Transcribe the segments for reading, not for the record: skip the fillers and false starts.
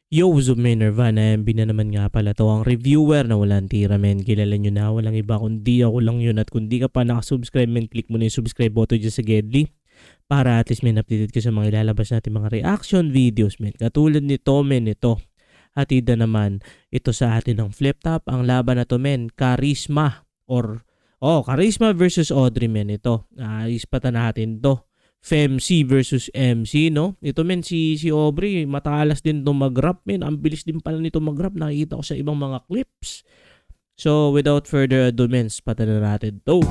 Yo, what's up, men? Nirvana, MB na naman nga pala to. Ang reviewer na walang tira, men. Kilala nyo na, walang iba kundi ako lang yun. At kung di ka pa nakasubscribe, men, click mo na yung subscribe button dyan sa Gedli. Para at least, men, updated ka sa mga ilalabas natin mga reaction videos, men. Katulad nito, men, ito. Hatid na naman ito sa atin ng Flip Top. Ang laban na to, men, Charisma Charisma versus Audrey, men. Ito, ispatan natin to. FEMC versus MC, no? Ito, men, si Aubrey, matalas din to mag-rap, men. Ang bilis din pala nito mag-rap. Nakikita ko sa ibang mga clips. So, without further ado, men, patan na natin to.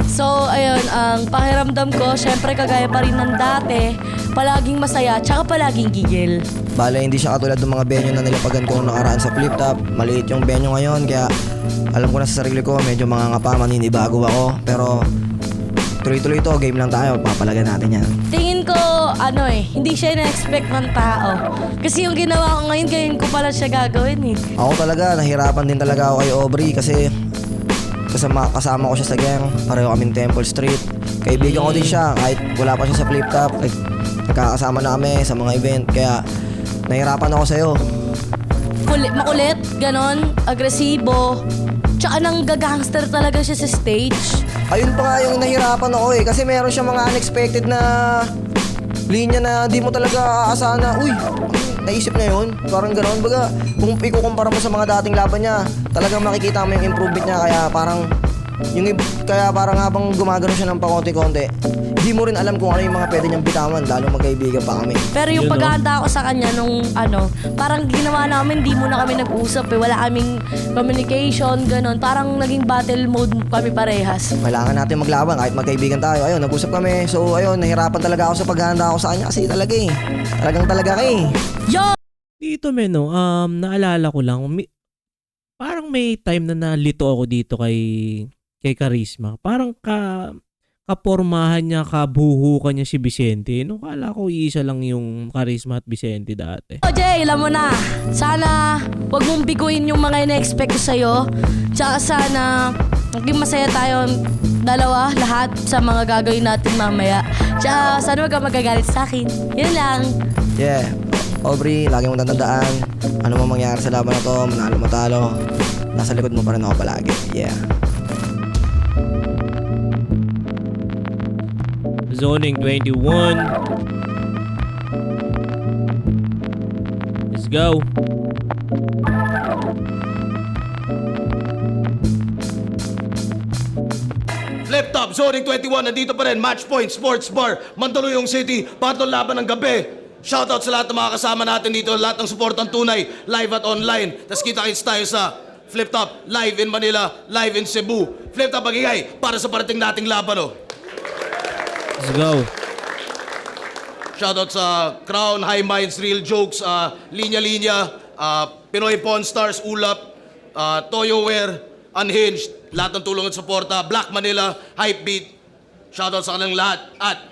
So, ayun, ang pakiramdam ko, syempre kagaya pa rin ng dati, palaging masaya, tsaka palaging gigil. Bale, hindi siya katulad ng mga venue na nilapagan ko nakaraan sa Flip Top. Maliit yung venue ngayon, kaya alam ko na sa sarili ko, medyo mangangapa, maninibago ako. Pero tuloy-tuloy to, game lang tayo, papalagan natin yan. Tingin ko, hindi siya na-expect ng tao. Kasi yung ginawa ko ngayon ko pala siya gagawin eh. Ako talaga, nahirapan din talaga ako kay Aubrey kasi kasama ko siya sa gang. Pareho kaming Temple Street. Kaibigan ko din siya kahit wala pa siya sa Flip Top. Nagkakasama na kami sa mga event, kaya nahirapan ako sa'yo. Makulit, ganon, agresibo, tsaka nang gagangster talaga siya sa stage. Ayun pa nga yung nahirapan ako kasi meron siya mga unexpected na linya na di mo talaga aasahan na, uy, naisip na yun. Parang gano'n. Baga, kung ikukumpara mo sa mga dating laban niya, talagang makikita mo yung improvement niya. Kaya parang habang gumagano siya ng pakonti-konti, di mo rin alam kung ano yung mga pwede niyang bitawan, lalo magkaibigan pa kami. Pero yung paghahanda ko sa kanya nung parang ginawa namin, di muna kami nag-usap eh. Wala kaming communication, ganon. Parang naging battle mode kami parehas. Kailangan natin maglaban kahit magkaibigan tayo. Ayun, nag-usap kami. So ayun, nahirapan talaga ako sa paghahanda ko sa kanya kasi talagang talaga Yo! Dito, men, no, naalala ko lang, parang may time na nalito ako dito kay Charisma. Parang kapormahan niya, kabuhukan niya si Vicente. No, kala ko iisa lang yung Charisma at Vicente dati. O Jay, alam mo na, sana wag mong biguin yung mga ina-expect ko sa'yo. Tsaka sana maging masaya tayong dalawa, lahat sa mga gagawin natin mamaya. Tsaka sana wag kang magagalit sa akin. Yun lang. Yeah, Aubrey, lagi mong tatandaan, ano man mangyari sa laban na to, manalo matalo, nasa likod mo pa rin ako palagi. Yeah. Zoning 21. Let's go. Flip Top, Zoning 21, nandito pa rin, Match Point, Sports Bar, Mandaluyong City, patong laban ng gabi. Shoutout sa lahat ng mga kasama natin dito, lahat ng suportang tunay, live at online. Tapos kita-kits tayo sa Flip Top, live in Manila, live in Cebu. Flip Top, magigay para sa parating nating laban, oh. Let's go. Shoutout sa Crown, High Minds, Real Jokes, Linya Linya, Pinoy Pawn Stars, Ulap, Toyo Wear, Unhinged, lahat ng tulong at suporta, Black Manila, Hypebeat. Shoutout sa kanilang lahat. At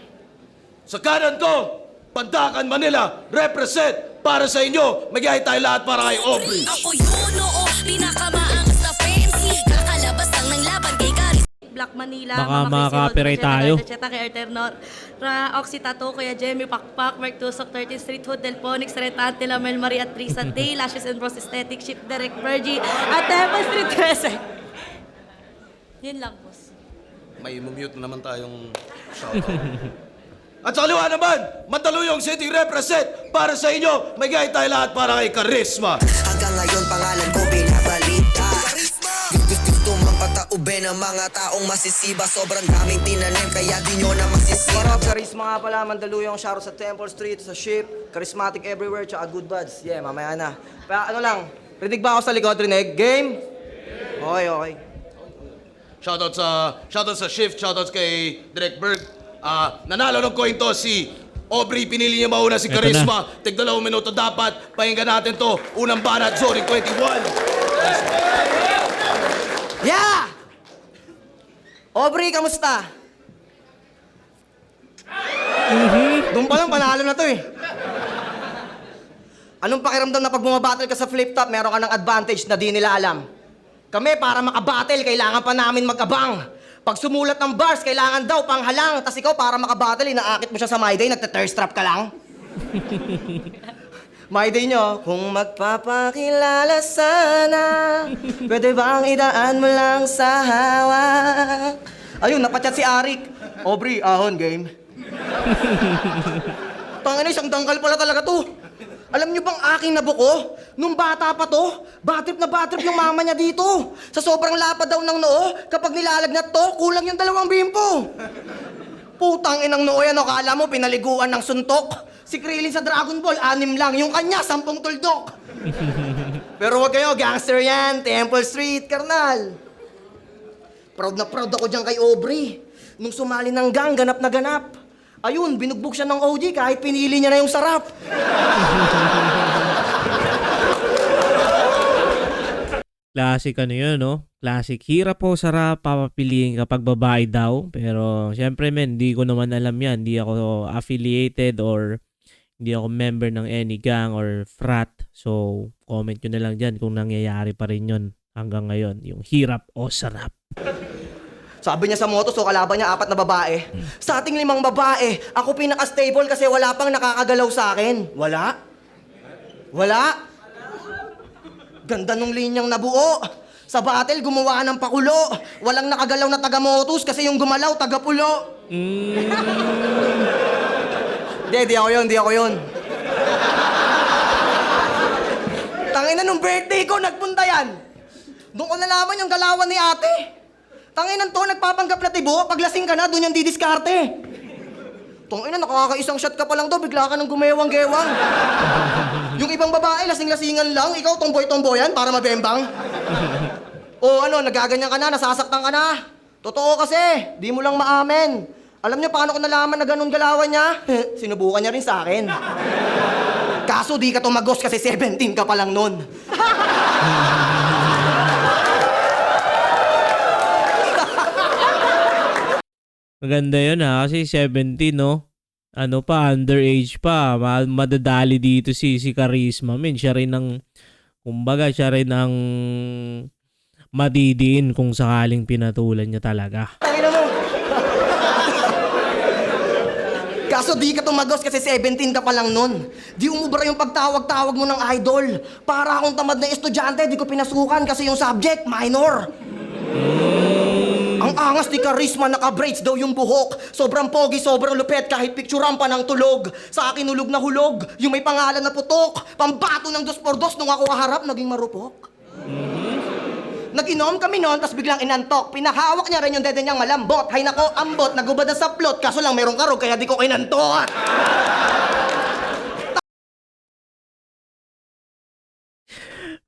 sa kanan ko, Pandakan Manila, represent para sa inyo. Magyay tayo lahat para kay Aubrey. Ako yun, oo, pinakamaangas na FEMC. Kakalabas lang ng laban kay Charisma. Black Manila, Baka makaka-copyright tayo. Cheta kay Alternor, Oxy Tattoo, Kuya Jemmy Pakpak, Mark Tusok, 13th Street Hood, Delphonics, Retante, Lamel Marie at Trisa Day, Lashes and Bros Aesthetic, Ship Derek Virgie, at Temple Street Crescent. Yun lang, boss. May mute na naman tayong shoutout. At sa kaliwa naman, Mandaluyong City represent para sa inyo. Magyay tayo lahat para kay Charisma. Hanggang ngayon pangalan ko binabalita. Gusto magpataube ng mga taong masisiba. Sobrang daming tinanim kaya di nyo na masisira. Para Charisma nga pala, Mandaluyong, shoutout sa Temple Street, sa Ship, Charismatic everywhere, tsaka Good Buds. Yeah, mamaya na. Kaya rinig ba ako sa likod, rinig? Game? Okay. Shoutout sa Shift, shoutout kay Direk Berg. Nanalo ng coin to si Aubrey, pinili niya mauna si Charisma. Tig 2 minuto dapat. Pakinggan natin to. Unang banat, Zoning 21. Yeah! Aubrey, kamusta? Doon pa lang, panalo na to eh. Anong pakiramdam na pag bumabattle ka sa flip top, meron ka ng advantage na di nila alam? Kami, para makabattle, kailangan pa namin mag-abang. Pag sumulat ng bars, kailangan daw panghalang. Tapos ikaw, para makabattle, inaakit mo siya sa my day, nagte-thirst trap ka lang. My day nyo, kung magpapakilala sana, pwede bang idaan mo lang sa hawak? Ayun, napachat si Arik. Aubrey, ahon, game. Tangina, isang dangkal pala talaga to. Alam niyo bang aking nabuko? Nung bata pa to, batrip na batrip yung mama niya dito. Sa sobrang lapad daw ng noo, kapag nilalagnat to, kulang yung 2 bimpo. Putang inang noo yan, akala mo pinaliguan ng suntok. Si Krillin sa Dragon Ball, 6 lang. Yung kanya, 10 tuldok. Pero wag kayo, gangster yan. Temple Street, karnal. Proud na proud ako dyan kay Aubrey. Nung sumali ng gang, ganap na ganap. Ayun, binugbog siya ng OG kahit pinili niya na yung sarap. Classic ano yun, no? Classic. Hirap po sarap papapiliin kapag babae daw. Pero syempre men, hindi ko naman alam yan. Hindi ako affiliated or hindi ako member ng any gang or frat. So, comment nyo na lang dyan kung nangyayari pa rin yun hanggang ngayon. Yung hirap o sarap. Sabi niya sa moto, so kalaban niya 4 na babae. Sa ating 5 babae, ako pinaka-stable kasi wala pang nakakagalaw sa akin. Wala? Wala? Ganda nung linyang nabuo. Sa battle, gumawa ng pakulo. Walang nakagalaw na taga-motus kasi yung gumalaw, taga-pulo. Di ako yun. Tangina, nung birthday ko, nagpunta yan. Doon ko nalaman yung galawan ni ate. Tanginan to, nagpapanggap na tibo, paglasing ka na, doon yung didiskarte. Tangina, nakakaisang shot ka pa lang daw, bigla ka nang gumewang-gewang. Yung ibang babae, lasing-lasingan lang, ikaw tomboy-tomboyan para mabembang. O ano, nagaganyan ka na, nasasaktan ka na. Totoo kasi, di mo lang maamin. Alam niyo paano ko nalaman na ganun galawan niya? Sinubukan niya rin sa akin. Kaso di ka tumagos kasi 17 ka pa lang nun. Maganda yun ha, kasi 17, no? Ano pa, underage pa. Madadali dito si Charisma. Siya rin ang, kumbaga, siya rin ang madidiin kung sakaling pinatulan niya talaga. Tangina mo. Kaso di ka tumagos kasi 17 ka pa lang nun. Di umubra yung pagtawag-tawag mo ng idol. Para akong tamad na estudyante, di ko pinasukan kasi yung subject, minor. Ang angas ni Charisma, naka-braids daw yung buhok. Sobrang pogi, sobrang lupet, kahit picturean pa ng tulog. Sa akin hulog na hulog, yung may pangalan na putok. Pambato ng 2x2 nung ako kaharap, naging marupok. Nag-inom kami noon, tas biglang inantok. Pinahawak niya rin yung dede niyang malambot. Hay nako, ambot, nagubad na sa plot. Kaso lang merong karog, kaya di ko kinantot.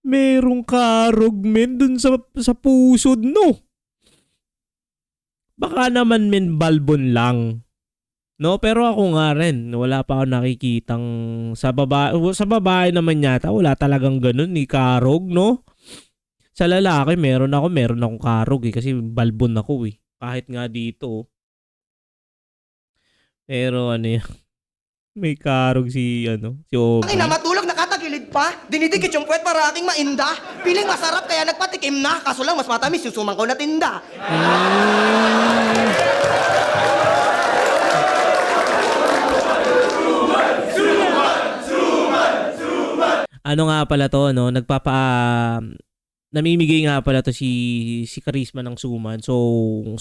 Merong karog, men, dun sa pusod, no? Baka naman, men, balbon lang. No, pero ako nga rin, wala pa ako nakikitang sa babae naman yata, wala talagang ganun ni karog, no? Sa lalaki, meron akong karog eh, kasi balbon ako eh. Kahit nga dito. Pero ano yan, may karog si Aubrey. Ay na matulog, nakatagilid pa. Dinidikit yung puwet para aking mainda. Piling masarap kaya nagpatikim na. Kaso lang mas matamis yung sumang ko na tinda. Ano nga pala to, no? Namimigay nga pala to si Charisma ng suman. So,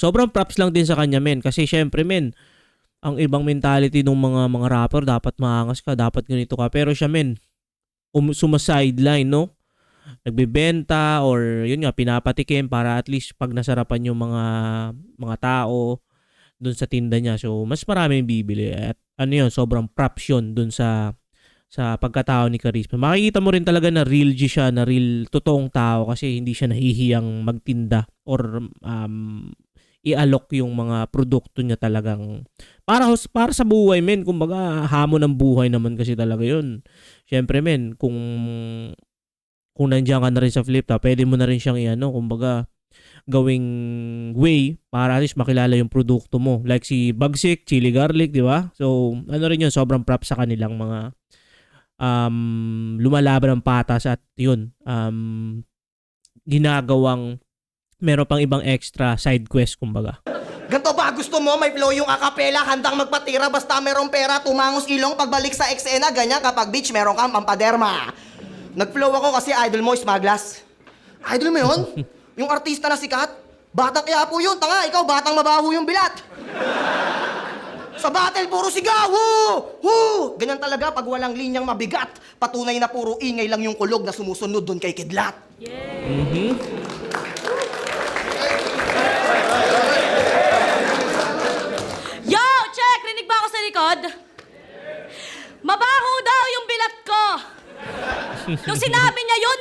sobrang props lang din sa kanya, men. Kasi syempre, men, ang ibang mentality ng mga rapper, dapat maangas ka, dapat ganito ka. Pero siya, men, sumasideline, no? Nagbebenta or yun nga, pinapatikim para at least pag nasarapan yung mga tao dun sa tinda niya. So, mas maraming bibili. At ano yun, sobrang props yun dun sa pagkatao ni Charisma. Makikita mo rin talaga na real G siya, na real totoong tao kasi hindi siya nahihiyang magtinda or i-alok yung mga produkto niya talagang para sa buhay, men. Kumbaga, hamon ng buhay naman kasi talaga yun. Syempre, men, kung nandiyan ka na rin sa flip top, pwede mo na rin siyang kumbaga, gawing way para at least makilala yung produkto mo. Like si Bagsik, Chili Garlic, di ba? So, ano rin yun, sobrang props sa kanilang mga lumalaban ng patas at yun, ginagawang meron pang ibang extra side quest kumbaga. Ganto ba gusto mo? May flow yung acapella, handang magpatira basta merong pera, tumangos ilong pagbalik sa eksena, ganyan kapag beach meron kang pampaderma. Nag-flow ako kasi idol mo, Smaglas. Idol mo yun? Yung artista na sikat? Batang Quiapo yun, tanga, ikaw batang mabaho yung bilat. Sa battle, puro sigaw, woo! Woo! Ganyan talaga pag walang linyang mabigat. Patunay na puro ingay lang yung kulog na sumusunod doon kay Kidlat. Yo! Check! Rinig ba ako sa likod? Mabaho daw yung bilat ko. Nung sinabi niya yun,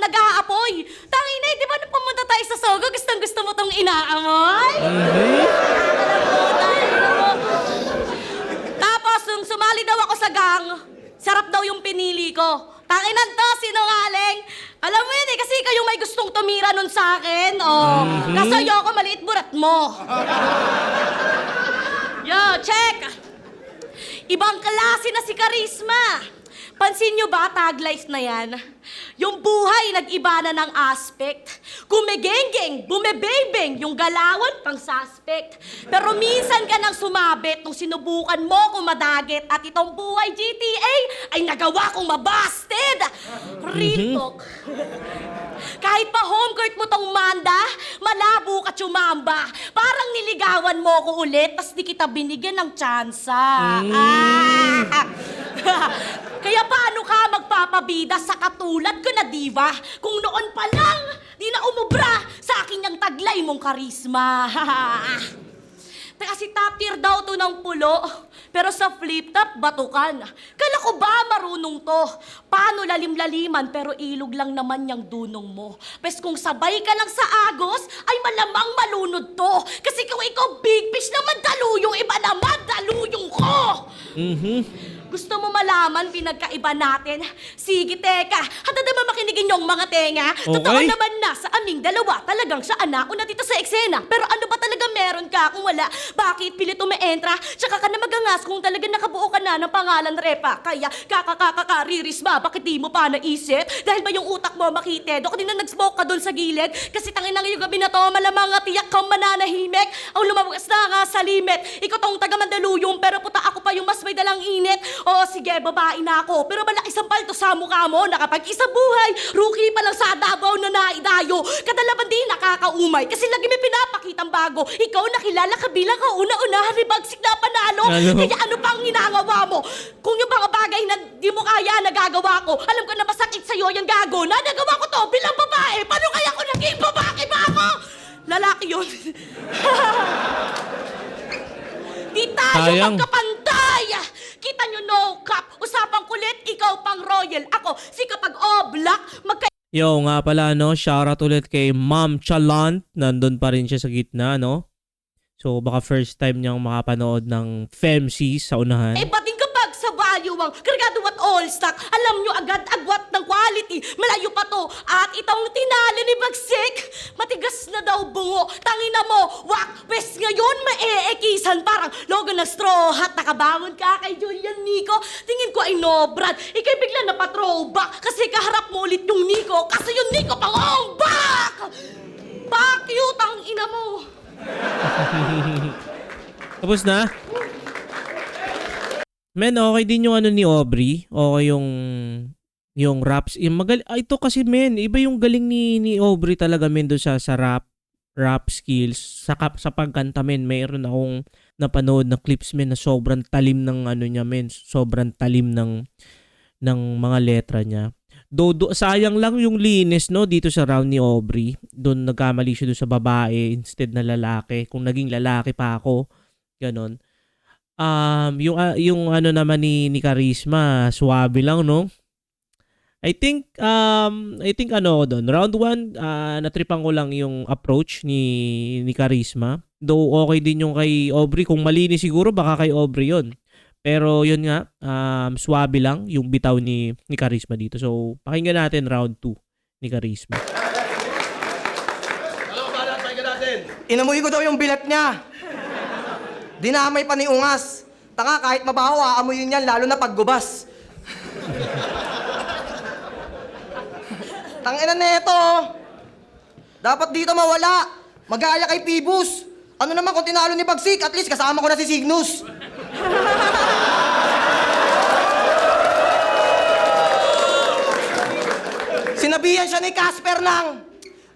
nag-aapoy. Tangina, di ba nung pumunta tayo sa Sogo, gusto mo tong inaamoy? Tapos, nung sumali daw ako sa gang, sarap daw yung pinili ko. Tanginan to, sinungaling. Alam mo yun eh, kasi ikaw yung may gustong tumira nun sa akin. Oh, kaso ayoko, maliit burat mo. Yo, check! Ibang klase na si Charisma. Pansin nyo ba, tag life na yan? Yung buhay nag-iba na ng aspect. Gumegengeng, bumebebeng, yung galawan pang suspect. Pero minsan ka nang sumabit nung sinubukan mo kung madagit at itong buhay GTA ay nagawa kong mabasted. Real talk. Kahit pa home court mo tong Manda, malabo ka tsumamba. Parang niligawan mo ko ulit, tas di kita binigyan ng tsansa. Kaya paano ka magpapabida sa katulad ko na diva kung noon pa lang di na umubra sa akin yung taglay mong karisma. Kasi top tier daw to ng pulo, pero sa flip top, batukan. Kala ko ba marunong to? Paano lalim-laliman pero ilog lang naman yung dunong mo? Pes kung sabay ka lang sa agos, ay malamang malunod to. Kasi kung ikaw big fish naman daluyong, iba naman daluyong ko! Gusto mo malaman pinagkaiba natin? Sige, teka. Handa naman makinigin yung mga tenga. Totoo Okay. naman na sa aming dalawa talagang siya anak una dito sa eksena. Pero ano ba talaga meron ka kung wala? Bakit pilit umeentra? Tsaka ka na magangas kung talaga nakabuo ka na ng pangalan Repa. Kaya kakakakariris ba? Bakit di mo pa naisip? Dahil ba yung utak mo makitid? O kanina nag-smoke ka doon sa gilid? Kasi tangin na yung gabi na to, malamang nga tiyak kang mananahimik. Ang lumabas na nga sa limit. Ikaw tong taga Mandaluyong, pero puta ako pa yung mas may dalang init. Oo, sige, babae na ako. Pero malaki sa palto sa mukha mo, nakapag-isa buhay. Rookie pa lang sa Davao na naidayo. Kadalaban din nakakaumay. Kasi lagi may pinapakitang bago. Ikaw nakilala ka bilang kauna-unahan ni Bagsik na panalo. Kaya ano pang ginagawa mo? Kung yung mga bagay na di mo kaya nagagawa ko, alam ko na masakit sa'yo yung gago na nagawa ko to bilang babae. Paano kaya ko naging babae ba ako? Lalaki yun. Di tayo Sayang. magkapantay! Kita nyo no cap, usapang kulit, ikaw pang royal. Ako, si kapag black, Yo, nga pala, no, shoutout ulit kay Ma'am Chalant. Nandun pa rin siya sa gitna, no? So, baka first time niyang makapanood ng FEMC sa unahan. bating kapag sa value ang kargado at all stock. Alam nyo agad agwat ng quality. Malayo pa to. At itong tinalo ni Bagsik, matigas na daw bungo. Tangina mo, wak, wes ngayon maeekisan. Parang logo ng straw hat. Nakabangon ka kay Julian Nico. Tingin ko ay no, Brad. Ikay bigla na pa-throwback. Kasi kaharap mo ulit yung Nico. Kasi yung Nico pang back! Fuck you, tang ina mo. Tapos na? Men, okay din yung ano ni Aubrey. Okay yung raps. Ito kasi men, iba yung galing ni Aubrey talaga men doon sa rap skills. Sa pagkanta men, mayroon akong napanood na clips men na sobrang talim ng ano niya men. Sobrang talim ng mga letra niya. Sayang lang yung linis no dito sa round ni Aubrey. Doon nagkamali siya doon sa babae instead na lalaki. Kung naging lalaki pa ako, ganon. Yung ano naman ni Charisma, suwabe lang no. I think ano doon, round 1 natripan ko lang yung approach ni Charisma. Though okay din yung kay Aubrey, kung malinis siguro baka kay Aubrey 'yon. Pero yun nga, swabe lang yung bitaw ni Charisma dito. So, pakinggan natin round 2 ni Charisma. Hello, pakinggan natin. Inamoy ko daw yung bilat niya. Dinamay pa ni Ungas. Tanga, kahit mabaho, aamoyin yan, lalo na paggubas. Tangina neto. Dapat dito mawala. Mag-aaya kay Pibus. Ano naman kung tinalo ni Bagsik, at least kasama ko na si Cygnus. Sinabihan siya ni Casper ng,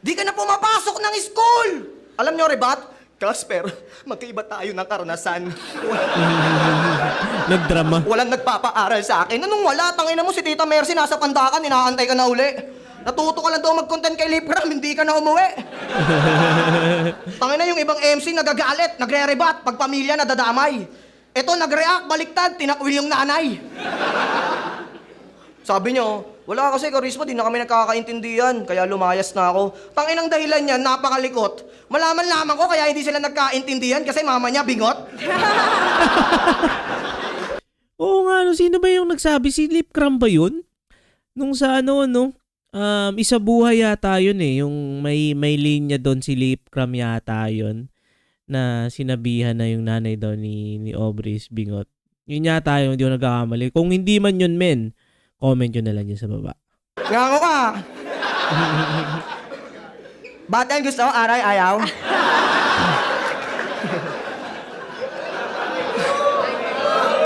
di ka na pumapasok ng school. Alam niyo, Rebat? Casper, magkaiba tayo ng karanasan. Nagdrama. Walang nagpapaaral sa akin. Anong wala? Tangina mo si Tita Mercy nasa pandakan, inaantay ka na uli. Natuto ka lang daw mag-content kay Lipram, hindi ka na umuwi. Tangina yung ibang MC nagagalit, nagre-rebat, pag pamilya nadadamay. Ito nag-react, baliktad, tinakwil yung nanay. Sabi niyo, wala kasi karisma, di na kami nagkakaintindihan, kaya lumayas na ako. Tanginang dahilan niyan, napakalikot. Malaman ko kaya hindi sila nagkaintindihan kasi mama niya bingot. Oo nga, no, sino ba yung nagsabi? Si Lipcram ba yun? Nung sa ano, no? Isa buhay yata yun eh. Yung may linya doon si Lipcram yata yun. Na sinabihan na yung nanay daw ni Aubrey Bingot. Yun yata yung hindi ko nagkakamali. Kung hindi man yun, men, comment yun na lang yun sa baba. Ngango ka! Batal gusto, aray ayaw.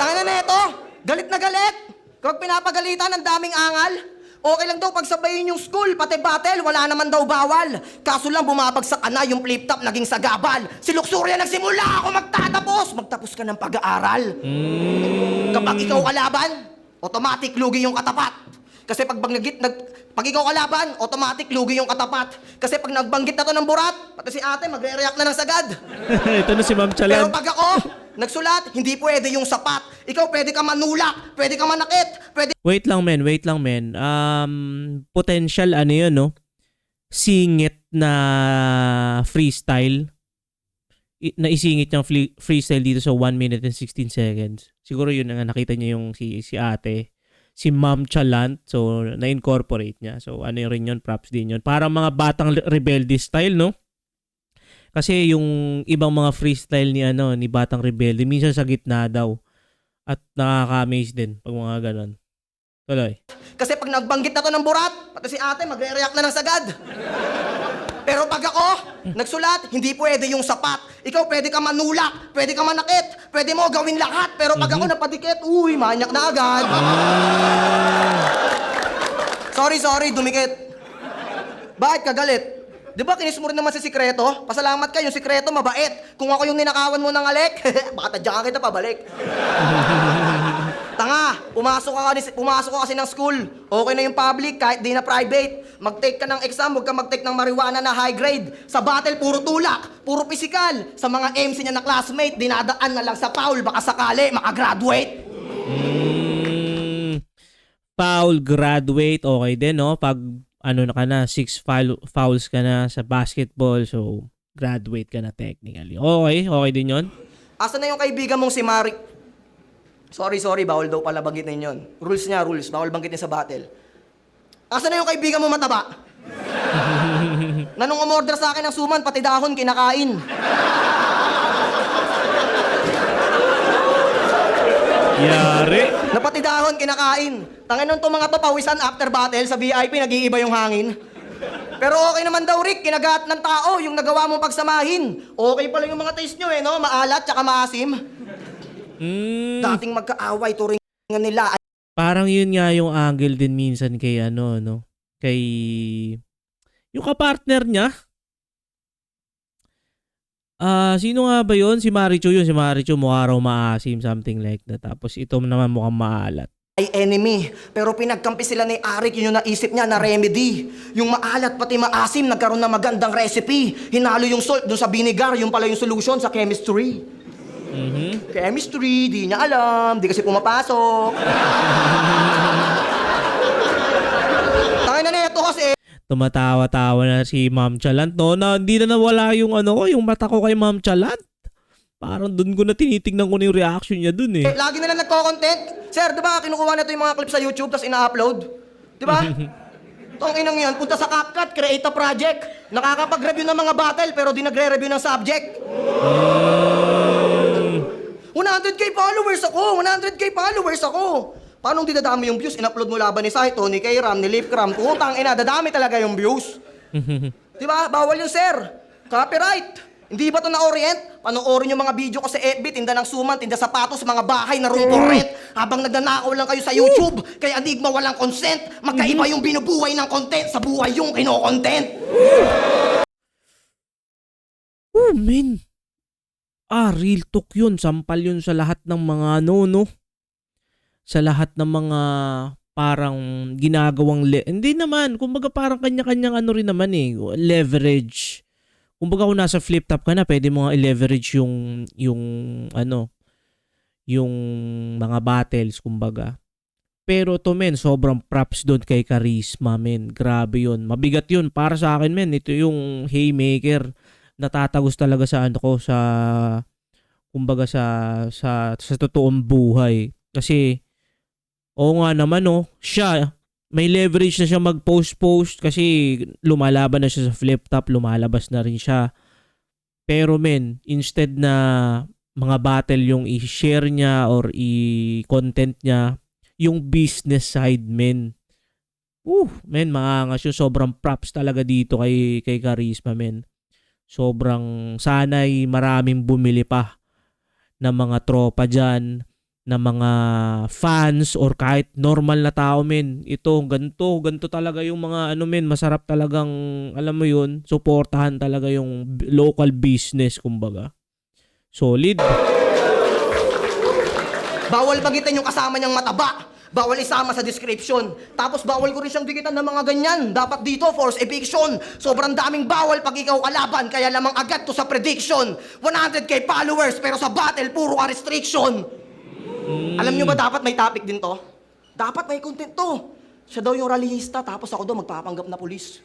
Tangina na ito! Galit na galit! Kapag pinapagalitan, ang daming angal. Okay lang daw pagsabayin yung school, pati battle, wala naman daw bawal. Kaso lang bumabagsak ka na, yung flip-top naging sagabal. Si Luxuria nagsimula ako magtatapos. Magtapos ka ng pag-aaral. Kapag ikaw kalaban, automatic lugi yung katapat. Kasi pag ikaw kalaban, automatic lugi yung katapat. Kasi pag nagbanggit na to ng burat, pati si ate magre-react na ng sagad. Ito na si Ma'am Pero Chalan. pag ako, nagsulat, hindi pwede yung sapat. Ikaw pwede ka manulak, pwede ka manakit, pwede Wait lang men. Potential ano yun, no? Singit na freestyle. Naisingit niyang freestyle dito sa 1 minute and 16 seconds. Siguro yun nga nakita niya yung si ate. Si Ma'am Chalant. So, na-incorporate niya. So, ano rin yun? Props din yun. Parang mga batang rebelde style, no? Kasi yung ibang mga freestyle ni Batang Rebelde, minsan sa gitna daw. At nakaka-amaze din pag mga ganon. Tuloy. Kasi pag nagbanggit na to ng burat, pati si ate magre-react na ng sagad. Pero pag ako, nagsulat, hindi pwede yung sapat. Ikaw pwede ka manulak, pwede ka manakit, pwede mo gawin lahat. Pero pag ako napadikit, uy, manyak na agad. Sorry, dumikit. Bakit ka galit? Di ba kinis mo rin naman si Sikreto? Pasalamat ka, yung Sikreto mabait. Kung ako yung ninakawan mo ng alek, baka tadyakan kita pabalik. Tanga, pumasok ka kasi ng school. Okay na yung public, kahit di na private. Mag-take ka ng exam, huwag ka mag-take ng marijuana na high grade. Sa battle, puro tulak, puro physical. Sa mga MC niya na classmate, dinadaan na lang sa foul, baka sakali makagraduate. Foul, graduate, okay din, no? Pag ano na ka na, 6 fouls ka na sa basketball, so graduate ka na technically. Okay din yon. Asa na yung kaibigan mong si Mari? Sorry, bawal daw pala banggitin yun. Rules, bawal banggitin sa battle. Asa na yung kaibigan mo mataba? Na nung umorder sa akin ng suman, pati dahon kinakain. Yari. Na pati dahon kinakain. Tangin nung mga to pawisan after battle sa VIP, nag-iiba yung hangin. Pero okay naman daw, Rick, kinagat ng tao yung nagawa mong pagsamahin. Okay pala yung mga taste nyo no? Maalat tsaka maasim. Dating magkaaway, turingan nila. Parang yun nga yung angle din minsan kay kay yung kapartner niya. Sino nga ba yun? Si Marichu yun. Si Marichu mukha raw maasim, something like that. Tapos ito naman mukhang maalat. Ay enemy, pero pinagkampi sila ni Arik, yun yung naisip niya na remedy. Yung maalat pati maasim, nagkaroon ng magandang recipe. Hinalo yung salt dun sa vinegar, yung pala yung solution sa chemistry. Chemistry, di niya alam, di kasi pumapasok. Tangin na neto kasi. Tumatawa-tawa na si Ma'am Chalant, no? Na hindi na nawala yung yung mata ko kay Ma'am Chalant. Parang dun ko na tinitignan ko na yung reaction niya dun eh. Lagi na lang nagko-content. Sir, di ba kinukuha na ito yung mga clips sa YouTube tapos ina-upload? Di ba? Tong inang yan, punta sa CapCut, create a project. Nakakapag-review ng mga battle pero di nagre-review ng subject. 100k followers ako! Paano di dadami yung views? In-upload mo laban ni Saito, ni Kairam, ni Lipcram. Putang ina, dadami talaga yung views. Di ba? Bawal yun, sir. Copyright. Hindi ba ito na-orient? Panoorin yung mga video ko sa FB, tinda ng suman, tinda sapatos, mga bahay na room for rent. Habang nagnanakaw lang kayo sa YouTube. Kaya Enigma walang consent. Magkaiba yung binubuhay ng content sa buhay yung kino-content. Oh, men. Real talk yun. Sampal yun sa lahat ng mga no? Sa lahat ng mga parang ginagawang hindi naman, kumbaga parang kanya-kanyang ano rin naman leverage. Kumbaga kung nasa flip top ka na, pwede mo nga i-leverage yung mga battles, kumbaga. Pero to men, sobrang props doon kay Charisma, men. Grabe yun. Mabigat yun. Para sa akin, men, ito yung haymaker. Natatagos talaga sa kumbaga sa totoong buhay. Kasi oo nga naman, siya, may leverage na siya mag-post kasi lumalaban na siya sa flip top, lumalabas na rin siya. Pero men, instead na mga battle yung i-share niya or i-content niya, yung business side, men. Men, maangas yun. Sobrang props talaga dito kay Charisma, men. Sobrang sana'y maraming bumili pa ng mga tropa dyan, na mga fans or kahit normal na tao, men. Ito, ganito talaga yung mga men, masarap talagang, alam mo yun, suportahan talaga yung local business, kumbaga. Solid. Bawal bagitin yung kasama niyang mataba. Bawal isama sa description. Tapos bawal ko rin siyang dikitan ng mga ganyan. Dapat dito, force eviction. Sobrang daming bawal pag ikaw kalaban, kaya lamang agad to sa prediction. 100k followers, pero sa battle, puro ka restriction. Alam nyo ba dapat may topic din to? Dapat may content to. Siya daw yung rallyista, tapos ako daw magpapanggap na pulis.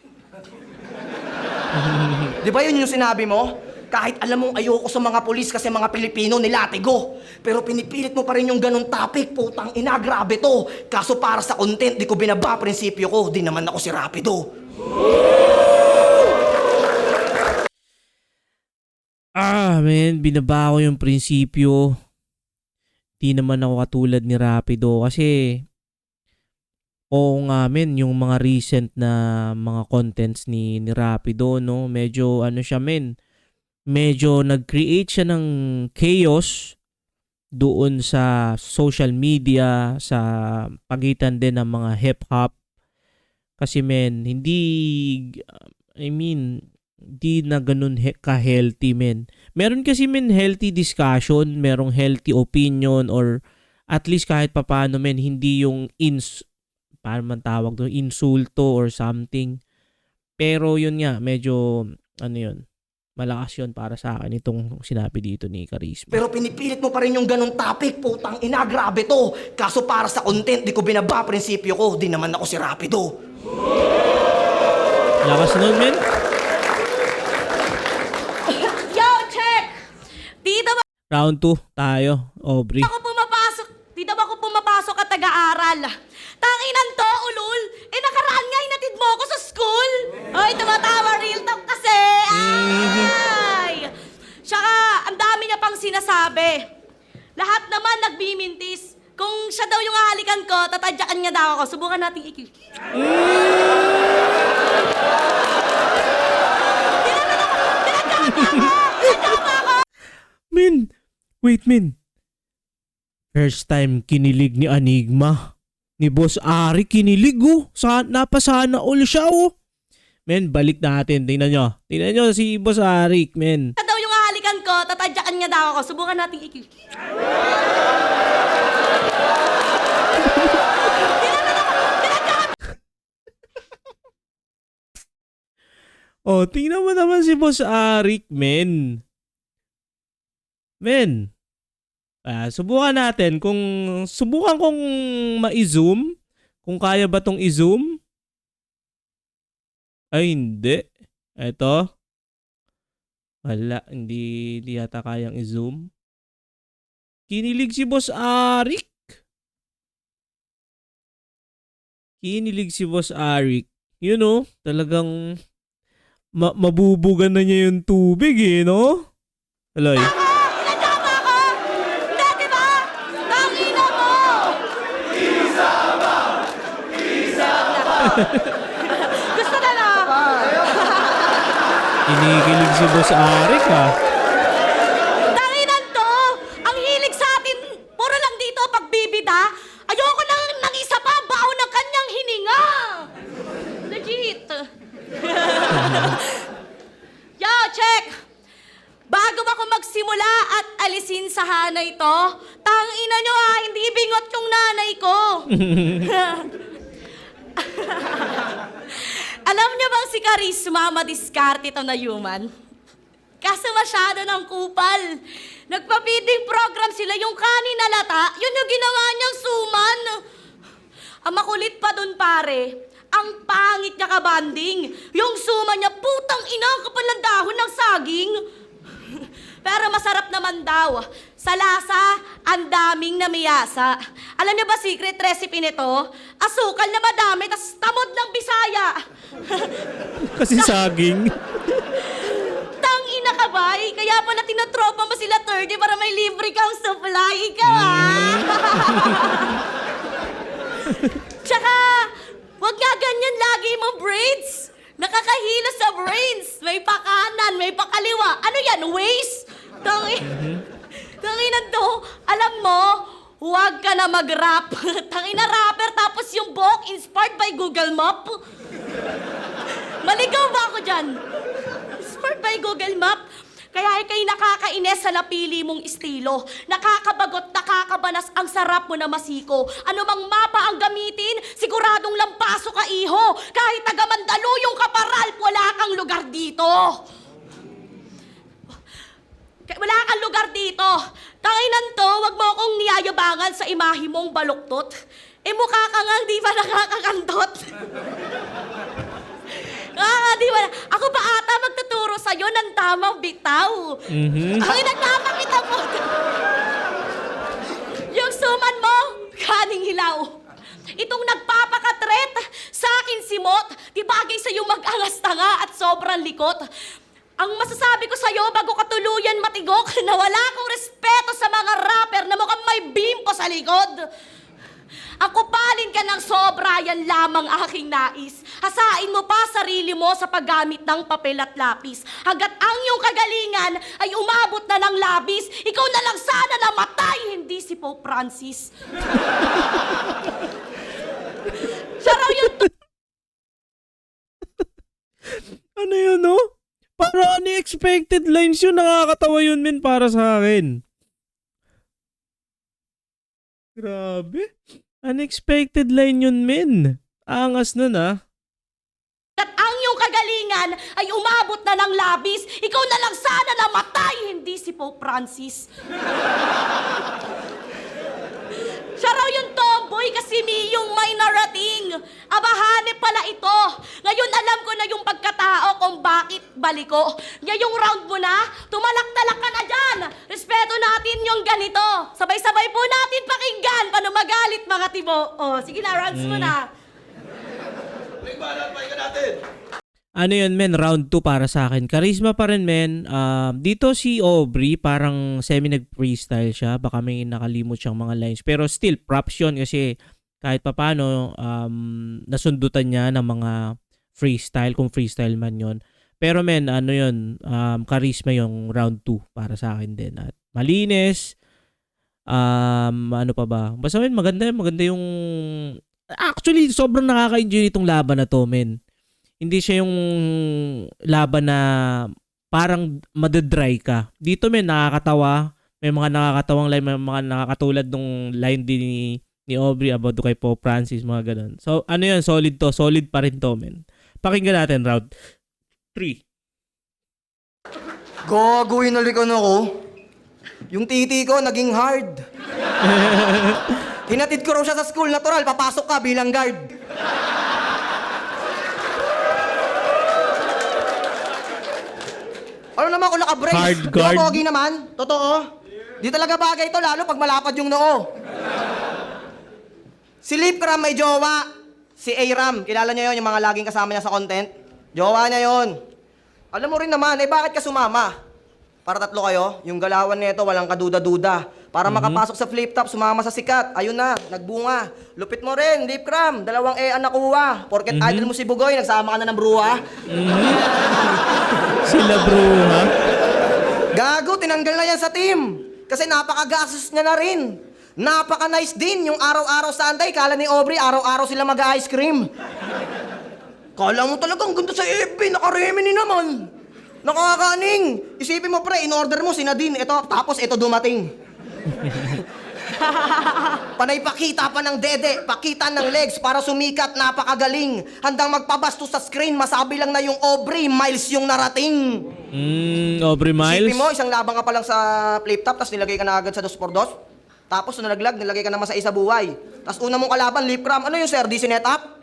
Di ba yun yung sinabi mo? Kahit alam mong ayoko sa mga pulis kasi mga Pilipino nilatigo. Pero pinipilit mo pa rin yung ganun topic, putang ina, grabe to. Kaso para sa content, di ko binaba prinsipyo ko, di naman ako si Rapido. Men, binaba ko yung prinsipyo. Di naman ako katulad ni Rapido kasi oo nga, men, yung mga recent na mga contents ni Rapido, no, medyo siya, men, medyo nag-create siya ng chaos doon sa social media, sa pagitan din ng mga hip-hop. Kasi, men, hindi na ganun ka-healthy, men. Meron kasi, men, healthy discussion, merong healthy opinion, or at least kahit papaano, men, hindi yung paano man tawag doon, insulto or something. Pero yun nga, medyo, malakas yun para sa akin itong sinabi dito ni Charisma. Pero pinipilit mo pa rin yung ganun topic, putang ina, grabe to. Kaso para sa content, di ko binaba prinsipyo ko, di naman ako si Rapido. Lakas nun, men. Yo, check! Dito ba Round 2 tayo, Aubrey. ako pumapasok? Dito ba ako pumapasok at taga-aral? Tanginan to, ulul! Nakaraan nga inatid mo ako sa school! Ay, tumatawa, real talk kasi! Ay! Tsaka, ang dami niya pang sinasabi. Lahat naman nagbimintis. Kung siya daw yung hahalikan ko, tatadyakan niya daw ako. Subukan natin ikil. Men, wait, men. First time kinilig ni Enigma. Ni Boss Ari kinilig, napasana all siya, Men, balik natin. Tingnan nyo si Boss Ari, men. Siya daw yung hahalikan ko, tatadyakan niya daw ako. Subukan natin ikil. Tingnan mo naman si Boss Arik, men. Men. Subukan natin subukan kong ma-zoom. Kung kaya ba tong i-zoom? Ay, hindi. Eto. Wala, hindi yata kayang i-zoom. Kinilig si Boss Arik. Talagang mabubugan na niya yung tubig, no? Aloy. Pinadama ako! Hindi, di ba? Tangina mo! Gusto na na. Kinikilig si Boss Arik ah. Tanginan to! Ang hilig sa atin, puro lang dito pagbibida. Ayoko nang isa pa, baon ng kanyang hininga. Legit. Yo, check! Bago ako magsimula at alisin sa hanay to, tangina nyo hindi bingot yung nanay ko. Alam niyo bang si Charisma madiskarte to na human? Kaso masyado ng kupal. Nagpa-feeding program sila yung kanin na lata, yun yung ginawa niyang suman. Ang makulit pa dun pare, ang pangit niya kabanding. Yung suman niya, putang ina, ang kapal ng dahon ng saging. Pero masarap naman daw. Sa lasa, ang daming namiyasa. Alam niyo ba secret recipe nito? Asukal na madami, tas tamod ng Bisaya. Kasi saging. Tangina ka ba? Kaya pala tinatropa mo sila 30 para may libre kang supply. Ikaw Tsaka, wag nga ganyan lagi mo braids. Nakakahilo sa brains. May pakanan, may pakaliwa. Ano yan, waist? Tanginan to, alam mo, huwag ka na mag-rap. Tangina rapper, tapos yung book inspired by Google Map. Maligaw ba ako dyan? Inspired by Google Map. Kaya ikay nakakainis sa napili mong estilo. Nakakabagot, nakakabanas, ang sarap mo na masiko. Ano mang mapa ang gamitin, siguradong lampaso ka iho. Kahit taga Mandaluyong ka paral, wala kang lugar dito. Wala kang lugar dito. Tanginan to, wag mo akong niyayabangan sa imahe mong baluktot. Mukha ka nga, di ba nakakakantot? Di ba? Ako pa ata magtuturo sa'yo ng tamang bitaw. Ang nagpapakita mo. Yung suman mo, kaning hilaw. Itong nagpapakatret, sa akin simot, di bagay sa'yo mag-angas tanga at sobrang likot. Ang masasabi ko sa'yo bago ka tuluyan matigok na wala akong respeto sa mga rapper na mukhang may bimpo sa likod. Ang kupalin ka ng sobra, yan lamang aking nais. Hasain mo pa sarili mo sa paggamit ng papel at lapis. Hanggat ang iyong kagalingan ay umabot na ng labis, ikaw na lang sana namatay, hindi si Pope Francis. Siya raw yung Ano yun, no? Para unexpected lines yun. Nakakatawa yun, men, para sa akin. Grabe. Unexpected line yun, men. Angas nun, ah. At ang iyong kagalingan ay umabot na ng labis, ikaw na lang sana namatay, hindi si Pope Francis. Siya raw yung tomboy kasi yung may narating. Abahane pala ito. Ngayon alam ko na yung pagkatao kung bakit baliko. Ngayong round mo na, tumalak-talak ka na dyan. Respeto natin yung ganito. Sabay-sabay po natin pakinggan paano magalit mga tibo. Oh, sige na, rounds mo na. Ano yun, men? Round 2 para sa akin. Charisma pa rin, men. Dito si Aubrey, parang semi-nag-freestyle siya. Baka may nakalimot siyang mga lines. Pero still, props yun kasi kahit papano, nasundutan niya ng mga freestyle, kung freestyle man yun. Pero men, ano yun, charisma yung round 2 para sa akin din. At malinis. Ano pa ba? Basta men, maganda yung... Actually, sobrang nakaka-enjoy nitong laban na to, men. Hindi siya yung laban na parang madadry ka. Dito men, nakakatawa. May mga nakakatawang line, may mga nakakatulad nung line din ni Aubrey about to kay Pope Francis, mga ganun. So, ano yun, solid to. Solid pa rin to, men. Pakinggan natin, round 3. Gago, hinalikan ako. Yung titi ko, naging hard. Hinatid ko raw siya sa school, natural, papasok ka bilang guard. Ano naman kung naka-brace? Hard Di ba guard. pogi naman? Totoo? Di talaga bagay to, lalo pag malapad yung noo. Si Lipram may jowa. Si A-Ram, kilala niya yon, yung mga laging kasama niya sa content. Jowa niya yon. Alam mo rin naman, bakit ka sumama? Para tatlo kayo, yung galawan nito walang kaduda-duda. Para makapasok sa flip top, sumama sa sikat. Ayun na, nagbunga. Lupit mo rin, Lip Cram. 2 ang nakuha. Porket idol mo si Bugoy, nagsama ka na ng bruha. Sila bro, ha? Gago, tinanggal na yan sa team. Kasi napaka-gasos niya na rin. Napaka-nice din yung araw-araw sa Anday. Kala ni Aubrey, araw-araw sila mag-ice cream. Kala mo talagang ganda sa FB, nakaremini naman. Nakakaning. Isipin mo pre, in-order mo si Nadine, ito, tapos ito dumating. Panay pakita pa ng dede, pakita ng legs para sumikat, napakagaling. Handang magpabasto sa screen, masabi lang na yung Aubrey, Miles yung narating. Aubrey Miles? Isipin mo, isang labang ka pa lang sa flip top, tapos nilagay ka na agad sa 2x2. Tapos nung nalaglag, nilagay ka naman sa isa buhay. Tapos una mong kalaban, Lip Cram, ano yung sir, di sinet up?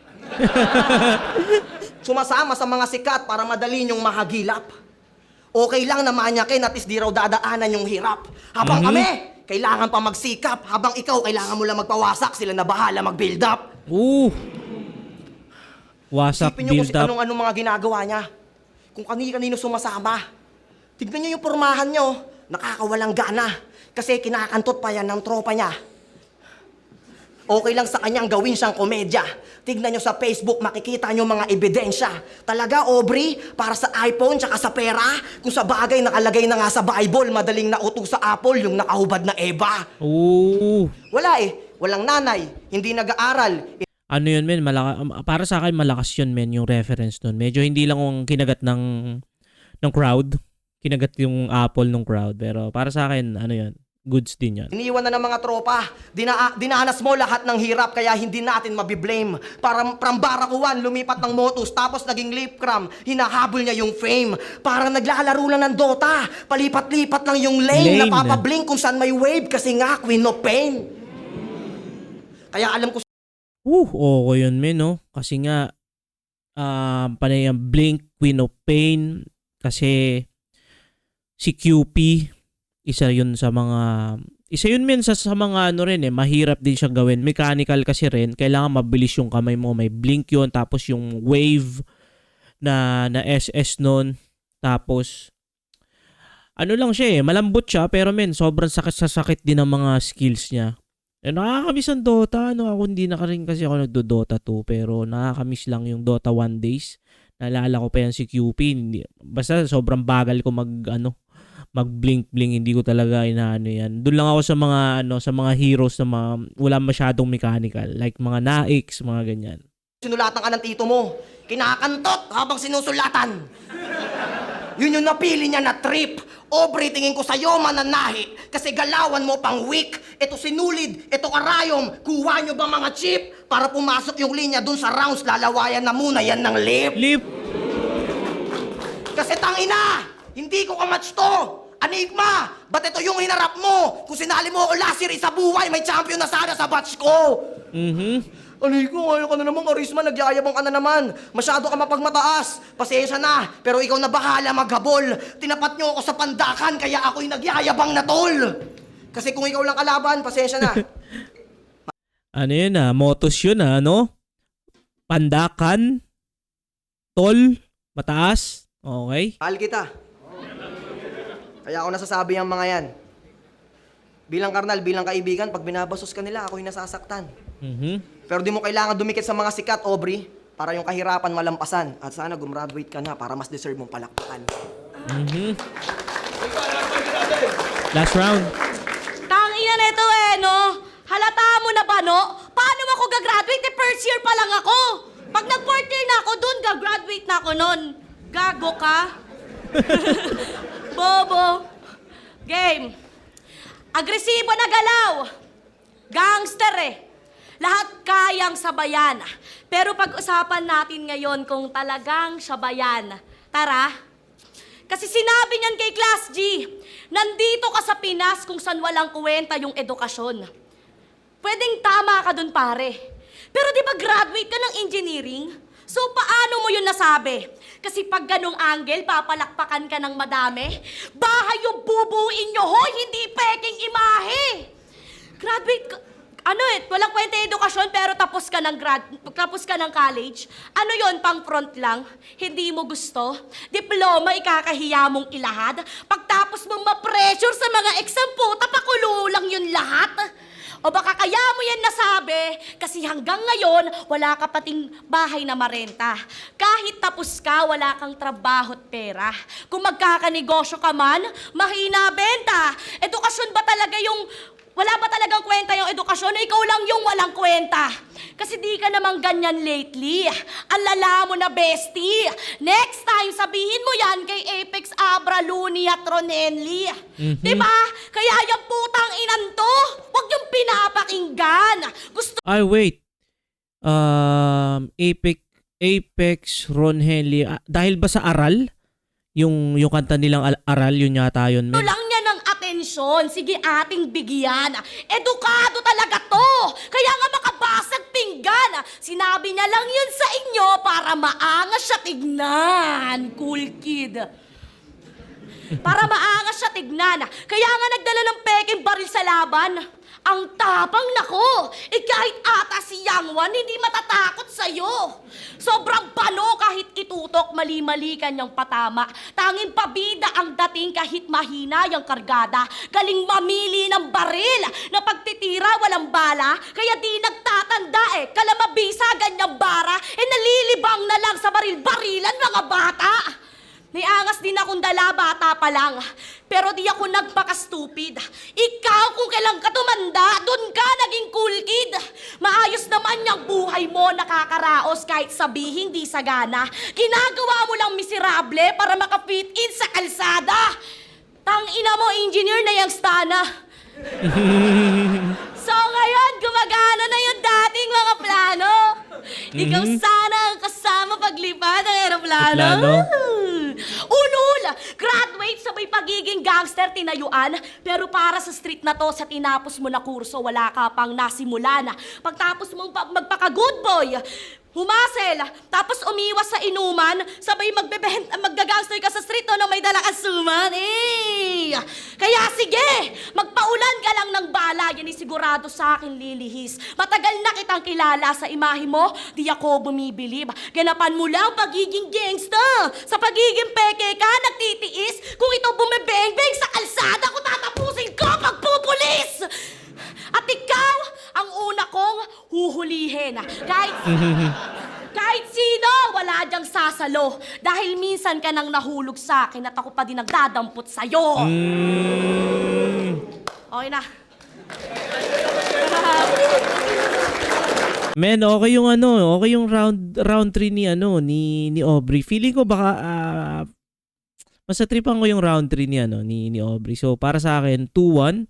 Sumasama sa mga sikat para madali niyong mahagilap. Okay lang na manyakin at least di raw dadaanan yung hirap. Habang kami, kailangan pa magsikap. Habang ikaw, kailangan mo lang magpawasak. Sila na bahala mag-build up. Wasak, Isipin niyo kung build up. anong mga ginagawa niya. Kung kanino sumasama. Tignan niyo yung pormahan niyo. Nakakawalang gana. Kasi kinakantot pa yan ng tropa niya. Okay lang sa kanyang gawin siyang komedya. Tignan nyo sa Facebook, makikita nyo mga ebidensya. Talaga, Aubrey, para sa iPhone tsaka sa pera, kung sa bagay nakalagay na nga sa Bible, madaling nauto sa Apple yung nakahubad na Eva. Wala walang nanay, hindi nag-aaral. Ano yun, men? Para sa akin, malakas yun, men, yung reference nun. Medyo hindi lang yung kinagat ng crowd. Kinagat yung Apple ng crowd. Pero para sa akin, ano yun? Goods din yan. Iniiwan na ng mga tropa. Dinanas mo lahat ng hirap kaya hindi natin mabiblame. From Barakuan, lumipat ng Motus, tapos naging Lip Cram, hinahabol niya yung fame. Parang naglalaro lang ng Dota. Palipat-lipat lang yung lane. Napapablink kung saan may wave kasi nga Queen of Pain. Kaya alam ko Okay yun, men, no? Kasi nga, panay ang Blink, Queen of Pain, kasi si QP, isa yun men sa mga ano rin mahirap din siyang gawin. Mechanical kasi rin, kailangan mabilis yung kamay mo. May blink yun, tapos yung wave na SS nun. Tapos, ano lang siya malambot siya, pero men, sobrang sakit din ng mga skills niya. Nakakamiss ang Dota, ako hindi na rin kasi ako nagdo-Dota 2, pero nakakamiss lang yung Dota 1 days. Naalala ko pa yan si QP, basta sobrang bagal ko mag-blink-blink, hindi ko talaga inaano yan. Doon lang ako sa mga heroes na wala masyadong mechanical, like mga Naix, mga ganyan. sinulatan ka ng tito mo. Kinakantot habang sinusulatan. Yun yung napili niya na trip. Aubrey, tingin ko sa'yo mananahi. Kasi galawan mo pang weak. Ito sinulid, ito karayom. Kuha nyo ba mga chip? Para pumasok yung linya dun sa rounds, lalawayan na muna yan ng lip. Lip! Kasi tangina, hindi ko kamatch to. Enigma, ba't ito yung hinarap mo? Kung sinali mo ako last year sa buhay, may champion na sana sa batch ko. Anigo, ayaw ka na naman, Karisma, nagyayabang ka na naman. Masyado ka mapagmataas. Pasensya na, pero ikaw na bahala maghabol. Tinapat niyo ako sa pandakan, kaya ako'y nagyayabang na tol. Kasi kung ikaw lang kalaban, pasensya na. Ano yun motos yun no? Pandakan, tol, mataas, okay? Mahal kita. Kaya ako nasasabi ang mga yan. Bilang karnal, bilang kaibigan, pag binabasos ka nila, ako'y nasasaktan. Pero di mo kailangan dumikit sa mga sikat, Aubrey, para yung kahirapan malampasan. At sana gumraduate ka na para mas deserve mong palakpakan. Last round. Tangina nito no? Halata mo na ba, no? Paano ako gagraduate? First year pa lang ako. Pag nag-fourth year na ako dun, gagraduate na ako nun. Gago ka? Bobo. Game. Agresibo na galaw. Gangster Lahat kayang sabayan. Pero pag-usapan natin ngayon kung talagang sabayan. Tara. Kasi sinabi niyan kay Class G, nandito ka sa Pinas kung saan walang kwenta yung edukasyon. Pwedeng tama ka dun, pare. Pero di ba graduate ka ng engineering? So paano mo yun nasabi? Kasi pag ganong angle, papalakpakan ka ng madami. Bahay yung bubuin nyo, hoy! Hindi peking imahe! Graduate ka... Ano walang kwenta yung edukasyon pero tapos ka ng college? Ano yon, pang front lang? Hindi mo gusto? Diploma, ikakahiya mong ilahad? Pagtapos mong ma-pressure sa mga exam, puta, pakulo lang yun lahat? O baka kaya mo yan nasabi kasi hanggang ngayon, wala ka pating bahay na marenta. Kahit tapos ka, wala kang trabaho at pera. Kung magkakanegosyo ka man, mahina benta. Edukasyon ba talaga yung... Wala ba talagang kwenta yung edukasyon? Ikaw lang yung walang kwenta. Kasi di ka naman ganyan lately. Ang lala mo na, bestie. Next time, sabihin mo yan kay Apex Abra, Luni at Ronelli. Diba? Kaya yung putang inan to, huwag yung pinapakinggan. Gusto Ay, wait. Apex, Ron Henley. Dahil ba sa Aral? Yung kanta nilang Aral, yun yata yun. Men. lang niya ng atensyon. Sige, ating bigyan. Edukado talaga to. Kaya nga makabasag pinggan. Sinabi niya lang yun sa inyo para maangas siya tignan. Cool kid. Para maangas siya tignan. Kaya nga nagdala ng peking baril sa laban. Ang tapang nako. Kahit ata si Yang Wan, hindi matatakot sa'yo. Sobrang pano kahit itutok, mali-mali kanyang patama. Tanging pabida ang dating kahit mahina yung kargada. Galing mamili ng baril na pagtitira walang bala. Kaya di nagtatanda kalamabisa ganyang bara. Nalilibang na lang sa baril-barilan mga bata. May angas din akong dala, bata pa lang. Pero di ako nagpaka-stupid. Ikaw kung kailan ka tumanda, dun ka naging cool kid. Maayos naman yung buhay mo, nakakaraos kahit sabihin di sagana. Ginagawa mo lang miserable para makapit in sa kalsada. Tangina mo, engineer na yung stana. So ngayon, gumagana na yung dating mga plano. Ikaw sana ang kasama paglipad ng aeroplano. Plano? Unul! Graduate sa may pagiging gangster tinayuan, pero para sa street na to, sa tinapos mo na kurso, wala ka pang nasimulan. Pagtapos mong magpaka-good boy, humasel, tapos umiwas sa inuman, sabay maggagangster ka sa street na may dalang asuman. Kaya sige, magpaulan ka lang ng bala, yan sigurado sa akin lilihis. Matagal na kitang kilala sa imahe mo, di ako bumibilib. Ganapan mo lang pagiging gangsta. Sa pagiging peke ka, nagtitiis. Kung ito bumibeng-beng sa kalsada, kung tatapusin ko, pagpupulis! At ikaw, ang una kong huhulihin. Kahit sino, wala diyang sasalo. Dahil minsan ka nang nahulog sa akin at ako pa din nagdadampot sa'yo. Okay na. Men, okay yung round 3 ni Aubrey. Feeling ko baka masatripan ko yung round 3 ni Aubrey. So para sa akin 2-1,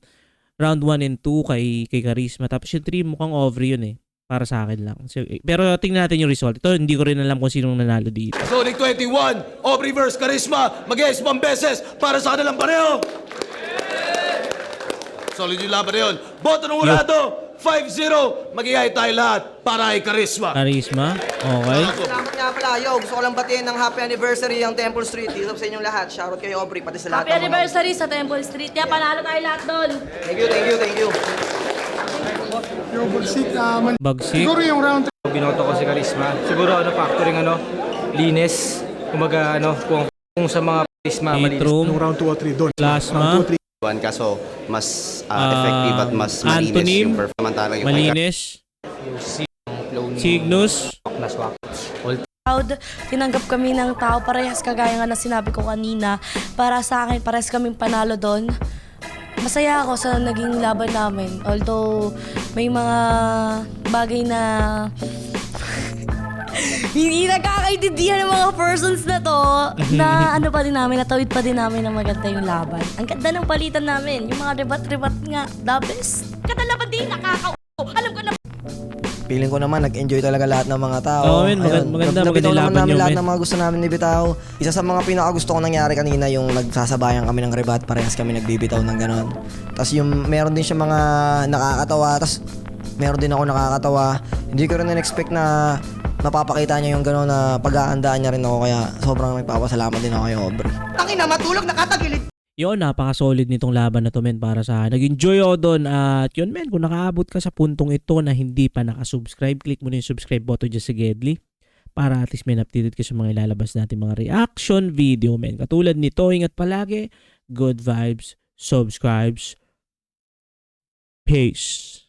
round 1 and 2 kay Charisma. Tapos yung 3 mukhang Aubrey yun para sa akin lang. So, pero tingnan natin yung result. Ito hindi ko rin alam kung sinong nanalo dito. Sonic 21, Aubrey vs. Charisma, mag-iismang beses para sa kanilang pareho. Solid yung laban na yun. Boto ng urado, 5-0. Mag-iay tayo lahat para kay Charisma. Charisma? Okay. Salamat nga pala. Yo, gusto ko lang batiin ng happy anniversary ang Temple Street. Dito sa inyong lahat. Shoutout kay Aubrey, pati sa lahat. Happy anniversary sa Temple Street. Kaya panalo tayo lahat doon. Thank you. Yung Bugsik, Bagsik. siguro yung round Binoto ko si Charisma. Siguro factoring linis. Kumaga kung sa mga Charisma malinis. Atrum. round 2 o 3 doon. Plasma. Kaso mas effective at mas malinis Antonym, yung performance talaga yung malinis. Cygnus. Proud, tinanggap kami ng tao parehas kagaya nga na sinabi ko kanina. Para sa akin, parehas kaming panalo doon. Masaya ako sa naging laban namin. Although, may mga bagay na hindi nakakaintindihan ng mga persons na to na ano pa din namin, natawid pa din namin na maganda yung laban. Ang ganda ng palitan namin. Yung mga rebat-rebat nga, the best. Kadalaban din, Alam ko na Feeling ko naman, nag-enjoy talaga lahat ng mga tao. Oo, men, maganda Nabitaw naman laban namin yung lahat men. ng mga gusto namin nibitaw. Isa sa mga pinakagusto ko nangyari kanina, yung nagsasabayan kami ng rebat, parehas kami nagbibitaw ng ganon. Tapos yung meron din siya mga nakakatawa, tapos meron din ako nakakatawa. Hindi ko rin na-expect na mapapakita niya yung gano'n na pag-aandaan niya rin ako, kaya sobrang nagpapasalamat din ako kay Aubrey. Tangina, matulog nakatagilid. Yun, napaka-solid nitong laban na to, men, para sa nag-enjoy ako doon. At yun, men, kung nakaabot ka sa puntong ito na hindi pa nakasubscribe, click mo na yung subscribe button dyan sa Gedli para at least, men, updated ka sa mga ilalabas natin mga reaction video, men. Katulad nito, ingat palagi, good vibes, subscribes, peace.